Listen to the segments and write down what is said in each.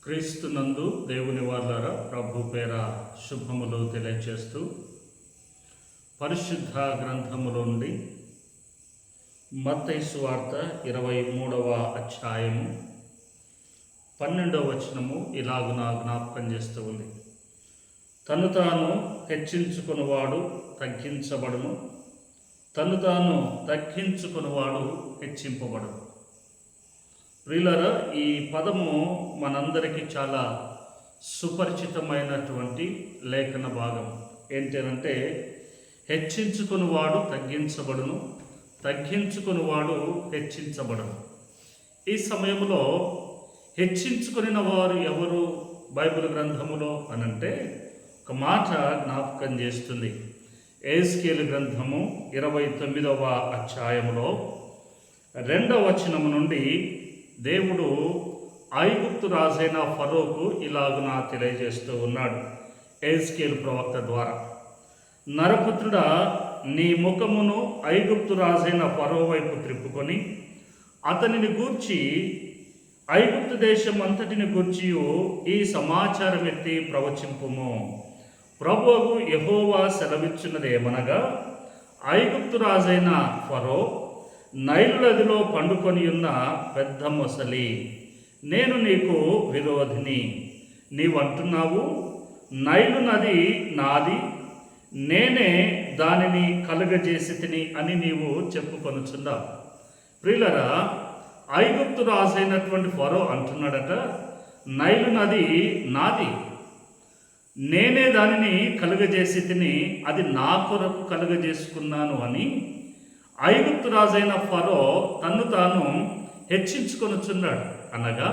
క్రీస్తునందు దేవుని వాళ్ళారా ప్రభు పేర శుభములు తెలియచేస్తూ పరిశుద్ధ గ్రంథములో నుండి మత్తయి సువార్త 23వ అధ్యాయము 12వ వచనము ఇలాగున జ్ఞాపకం చేస్తూ ఉంది. తను తాను హెచ్చించుకున్నవాడు తగ్గించబడును, తను తాను తగ్గించుకున్నవాడు హెచ్చింపబడును. ప్రియులారా, ఈ పదము మనందరికీ చాలా సుపరిచితమైనటువంటి లేఖన భాగం. ఏంటంటే హెచ్చించుకునివాడు తగ్గించబడును, తగ్గించుకునివాడు హెచ్చించబడును. ఈ సమయంలో హెచ్చించుకుని వారు ఎవరు బైబిల్ గ్రంథములో అనంటే ఒక మాట జ్ఞాపకం చేస్తుంది. ఎహెజ్కేలు గ్రంథము 29వ అధ్యాయములో 2వ వచనము నుండి దేవుడు ఐగుప్తు రాజైన ఫరోకు ఇలాగున తెలియజేస్తూ ఉన్నాడు. ఎహెజ్కేలు ప్రవక్త ద్వారా, నరపుత్రుడా, నీ ముఖమును ఐగుప్తు రాజైన ఫరో వైపు త్రిప్పుకొని అతనిని గూర్చి ఐగుప్తు దేశం అంతటిని గూర్చి ఈ సమాచారం ఎత్తి ప్రవచింపుము. ప్రభువు యెహోవా సెలవిచ్చున్నదేమనగా, ఐగుప్తు రాజైన ఫరో నైలు నదిలో పండుకొని ఉన్న పెద్ద మొసలి, నేను నీకు విరోధిని. నీవంటున్నావు, నైలు నది నాది, నేనే దానిని కలుగజేసి అని నీవు చెప్పుకొనుచున్నావు. ప్రియులరా, ఐగుప్తు రాజైనటువంటి ఫరో అంటున్నాడట, నైలు నది నాది, నేనే దానిని కలుగజేసి అది నా కొరకు కలుగజేసుకున్నాను అని ఐగుప్తు రాజైన ఫరో తన్ను తాను హెచ్చించుకొనుచున్నాడు. అనగా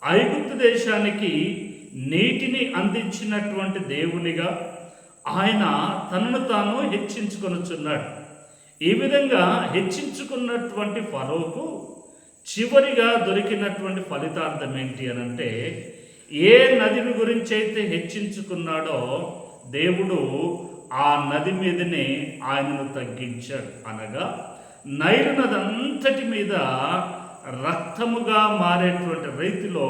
ఐగుప్తు దేశానికి నీటిని అందించినటువంటి దేవునిగా ఆయన తనను తాను హెచ్చించుకొనుచున్నాడు. ఈ విధంగా హెచ్చించుకున్నటువంటి ఫరోకు చివరిగా దొరికినటువంటి ఫలితార్థం ఏంటి అనంటే, ఏ నదిని గురించి అయితే హెచ్చించుకున్నాడో దేవుడు ఆ నది మీదనే ఆయనను తగ్గించాడు. అనగా నైలు నది అంతటి మీద రక్తముగా మారేటువంటి రీతిలో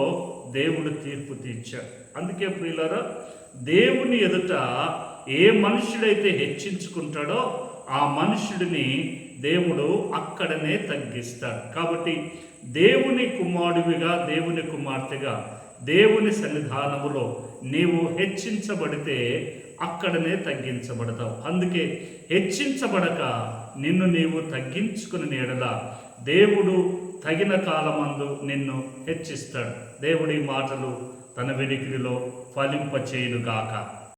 దేవుడు తీర్పు తీర్చాడు. అందుకే ప్రియులారా, దేవుని ఎదుట ఏ మనుషుడైతే హెచ్చించుకుంటాడో ఆ మనుషుడిని దేవుడు అక్కడనే తగ్గిస్తాడు. కాబట్టి దేవుని కుమారుడిగా, దేవుని కుమార్తెగా దేవుని సన్నిధానములో నీవు హెచ్చించబడితే అక్కడనే తగ్గించబడతావు. అందుకే హెచ్చించబడక నిన్ను నీవు తగ్గించుకుని ఎడల దేవుడు తగిన కాలమందు నిన్ను హెచ్చిస్తాడు. దేవుడి మాటలు తన వినికిడిలో ఫలింపచేయునుగాక.